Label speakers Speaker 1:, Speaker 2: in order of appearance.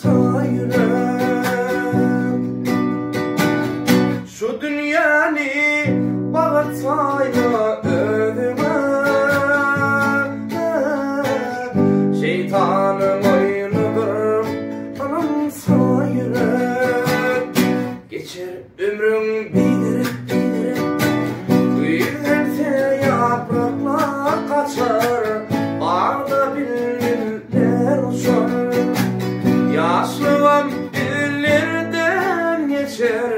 Speaker 1: sayılır. Şu dünyanı bağırtayla önüme, şeytanın oyunudur anam sayılır. Geçer ömrüm bildirip büyülerde yapraklar kaçar, bağda bülbüller uçar. Yaşlığım dillerden geçer,